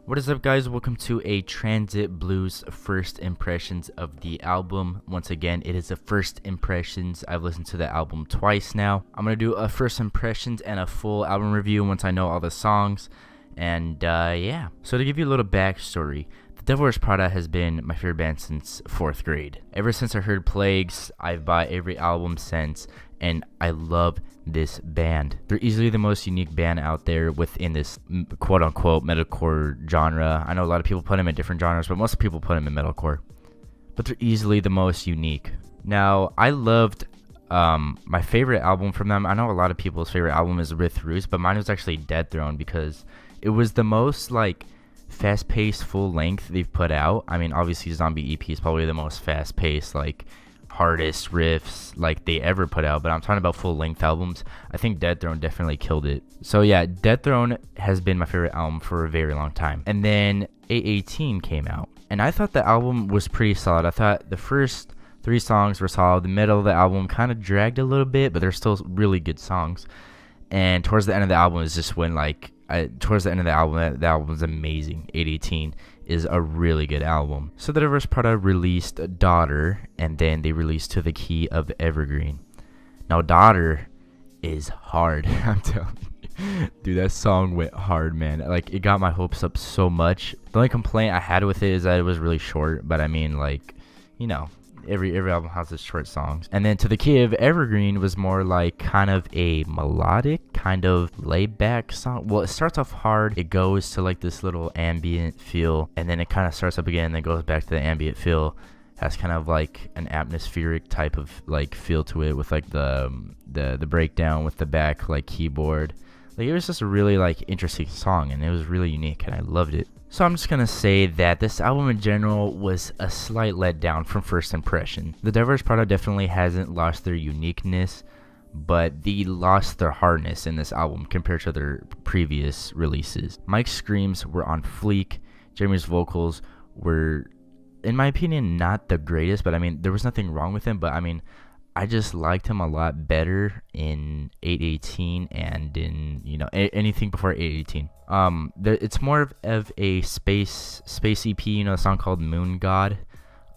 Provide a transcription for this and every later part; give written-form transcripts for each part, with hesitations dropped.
What is up, guys? Welcome to a Transit Blues first impressions of the album. Once again, it is a first impressions. I've listened to the album twice now. I'm gonna do a first impressions and a full album review once I know all the songs. And yeah, so to give you a little backstory, the Devil Wears Prada has been my favorite band since 4th grade. Ever since I heard Plagues, I've bought every album since, and I love this band. They're easily the most unique band out there within this quote-unquote metalcore genre. I know a lot of people put them in different genres, but most people put them in metalcore. But they're easily the most unique. Now, I loved my favorite album from them. I know a lot of people's favorite album is With Roots, but mine was actually Dead Throne because it was the most like fast-paced full length they've put out. I mean, obviously Zombie EP is probably the most fast-paced, like hardest riffs like they ever put out, but I'm talking about full length albums. I think Dead Throne definitely killed it. So yeah, Dead Throne has been my favorite album for a very long time. And then 818 came out, and I thought the album was pretty solid. I thought the first 3 songs were solid. The middle of the album kind of dragged a little bit, but they're still really good songs. And towards the end of the album is just when towards the end of the album is amazing. 818 is a really good album. So the Devil Wears Prada released Daughter, and then they released To the Key of Evergreen. Now Daughter is hard. I'm telling you, dude, that song went hard, man. Like, it got my hopes up so much. The only complaint I had with it is that it was really short, but I mean, like, you know, every album has its short songs. And then To the Key of Evergreen was more like kind of a melodic, kind of laid back song. Well, it starts off hard, it goes to like this little ambient feel, and then it kind of starts up again and then goes back to the ambient feel. Has kind of like an atmospheric type of like feel to it, with like the breakdown with the back like keyboard. Like, it was just a really like interesting song, and it was really unique, and I loved it. So I'm just gonna say that this album in general was a slight letdown from first impression. The Devil Wears Prada definitely hasn't lost their uniqueness, but they lost their hardness in this album compared to their previous releases. Mike's screams were on fleek. Jeremy's vocals were, in my opinion, not the greatest, but I mean, there was nothing wrong with him, but I mean, I just liked him a lot better in 818 and in, you know, anything before 818. It's more of a space EP, you know, a song called Moon God.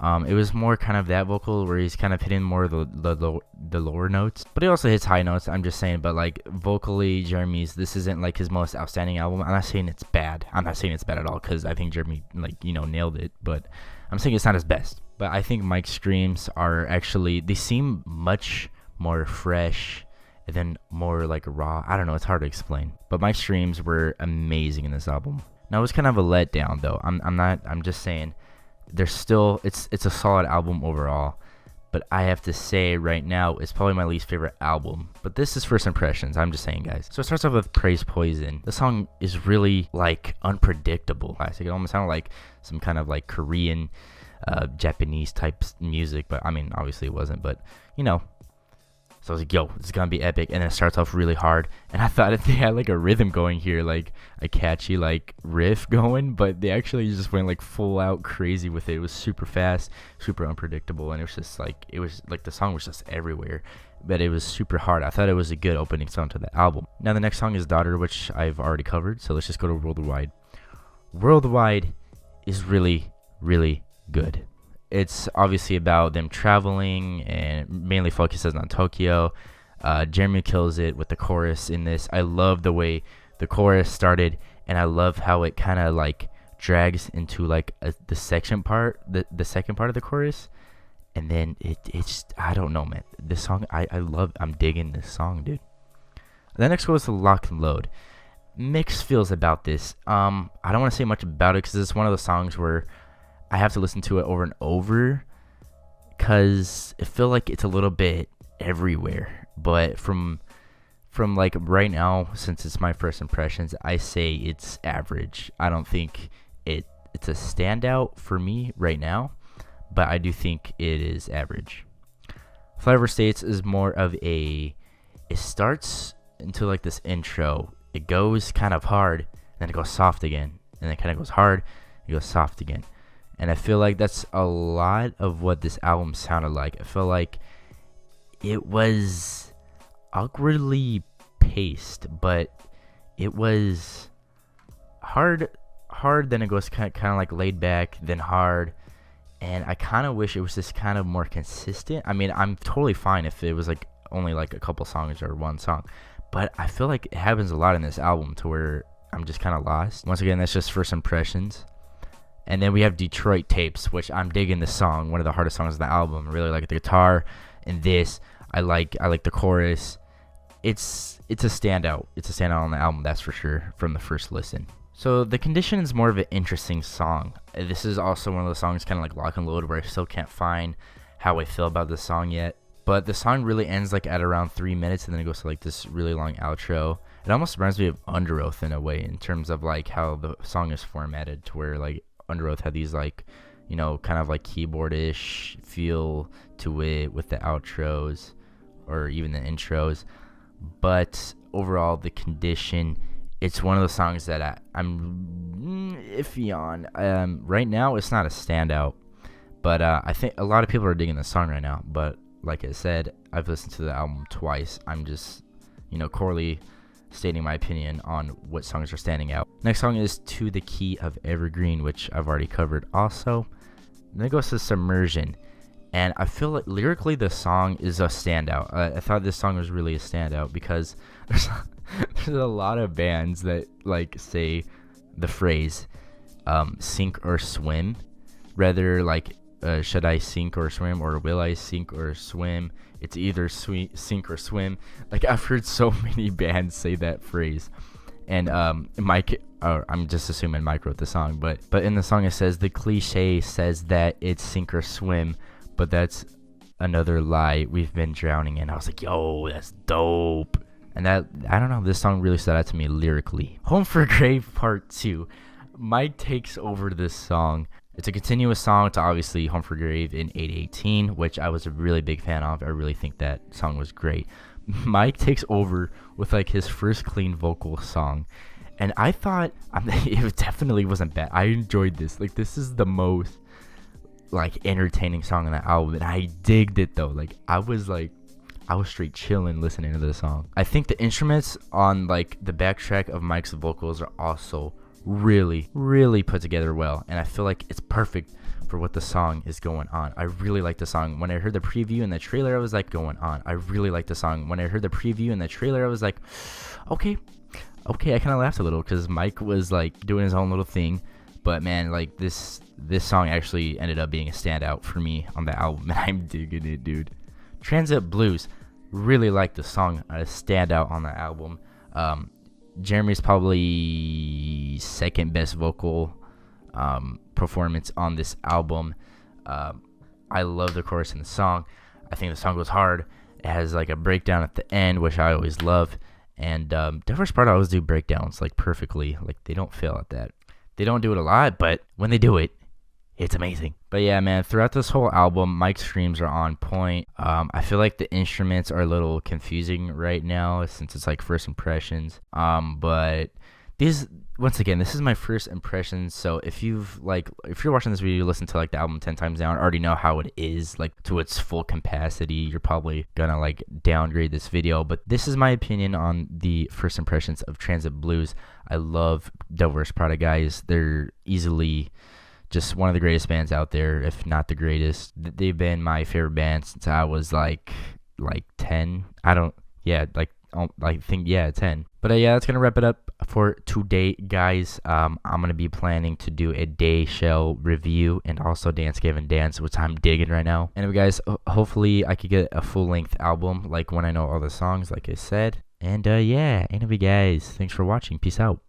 It was more kind of that vocal where he's kind of hitting more of the lower notes, but he also hits high notes. I'm just saying, but like vocally, this isn't like his most outstanding album. I'm not saying it's bad. I'm not saying it's bad at all, because I think Jeremy, like, you know, nailed it, but I'm saying it's not his best. But I think Mike's screams are actually, they seem much more fresh and then more like raw. I don't know, it's hard to explain. But Mike's screams were amazing in this album. Now, it was kind of a letdown though. I'm just saying there's still, it's a solid album overall. But I have to say right now, it's probably my least favorite album. But this is first impressions, I'm just saying, guys. So it starts off with Praise Poison. The song is really like unpredictable. It almost sounded like some kind of like Korean Japanese type music, but I mean, obviously it wasn't, but you know. So I was like, yo, this is gonna be epic. And then it starts off really hard, and I thought if they had like a rhythm going here, like a catchy like riff going, but they actually just went like full out crazy with it. It was super fast, super unpredictable, and it was like the song was just everywhere, but it was super hard. I thought it was a good opening song to the album. Now the next song is Daughter, which I've already covered, so let's just go to Worldwide. Worldwide is really, really good. It's obviously about them traveling and mainly focuses on Tokyo. Jeremy kills it with the chorus in this. I love the way the chorus started, and I love how it kind of like drags into like the second part of the chorus, and then it's I don't know, man. This song I'm digging this song, dude. The next goes to Lock and Load. Mixed feels about this. I don't want to say much about it because it's one of the songs where I have to listen to it over and over because it feels like it's a little bit everywhere. But from like right now, since it's my first impressions, I say it's average. I don't think it's a standout for me right now, but I do think it is average. Flyover States is more of it starts into like this intro. It goes kind of hard, then it goes soft again, and then kind of goes hard, it goes soft again. And I feel like that's a lot of what this album sounded like. I feel like it was awkwardly paced, but it was hard hard, then it goes kind of like laid back, then hard. And I kind of wish it was just kind of more consistent. I mean, I'm totally fine if it was like only like a couple songs or one song, but I feel like it happens a lot in this album to where I'm just kind of lost. Once again, that's just first impressions. And then we have Detroit Tapes, which I'm digging the song, one of the hardest songs of the album. I really like the guitar and this. I like the chorus. It's a standout. It's a standout on the album, that's for sure, from the first listen. So The Condition is more of an interesting song. This is also one of those songs kind of like Lock and Load where I still can't find how I feel about the song yet. But the song really ends like at around 3 minutes, and then it goes to like this really long outro. It almost reminds me of Under Oath in a way, in terms of like how the song is formatted, to where like Under Oath had these like, you know, kind of like keyboardish feel to it with the outros or even the intros. But overall, The Condition, it's one of those songs that I'm iffy on. Right now, it's not a standout, but I think a lot of people are digging the song right now. But like I said, I've listened to the album twice. I'm just, you know, corely stating my opinion on what songs are standing out. Next song is To the Key of Evergreen, which I've already covered also. Then it goes to Submersion. And I feel like lyrically the song is a standout. I thought this song was really a standout because there's a lot of bands that like say the phrase sink or swim, rather like should I sink or swim, or will I sink or swim? It's either sink or swim. Like, I've heard so many bands say that phrase. And Mike, I'm just assuming Mike wrote the song, but in the song it says the cliche says that it's sink or swim, but that's another lie we've been drowning in. I was like, yo, that's dope. And that, I don't know, this song really stood out to me lyrically. Home for Grave Part 2. Mike takes over this song. It's a continuous song to obviously Home for Grave in 818, which I was a really big fan of. I really think that song was great. Mike takes over with like his first clean vocal song. And I thought, it definitely wasn't bad. I enjoyed this. Like, this is the most like entertaining song on the album, and I digged it though. Like, I was straight chilling listening to this song. I think the instruments on like the backtrack of Mike's vocals are also really put together well, and I feel like it's perfect for what the song is going on. I really like the song. When I heard the preview and the trailer, I was like, going on. I really like the song. When I heard the preview and the trailer, I was like, okay. I kind of laughed a little because Mike was like doing his own little thing. But man, like this song actually ended up being a standout for me on the album, and I'm digging it, dude. Transit Blues, really like the song, a standout on the album. Jeremy's probably second best vocal performance on this album. I love the chorus in the song. I think the song goes hard. It has like a breakdown at the end, which I always love. And Diverse Prada always do breakdowns like perfectly. Like, they don't fail at that. They don't do it a lot, but when they do it, it's amazing. But yeah, man, throughout this whole album, Mike's screams are on point. I feel like the instruments are a little confusing right now since it's like first impressions. But these, once again, this is my first impressions. So if you're watching this video, you listen to like the album 10 times down, already know how it is like to its full capacity. You're probably gonna like downgrade this video, but this is my opinion on the first impressions of Transit Blues. I love Diverse Prada, guys. They're easily just one of the greatest bands out there, if not the greatest. They've been my favorite band since I was like 10. I think 10. But yeah, that's gonna wrap it up for today, guys. I'm gonna be planning to do a Day Shell review and also Dance Gavin Dance, which I'm digging right now. Anyway, guys, hopefully I could get a full-length album like when I know all the songs, like I said. And yeah, anyway, guys, thanks for watching. Peace out.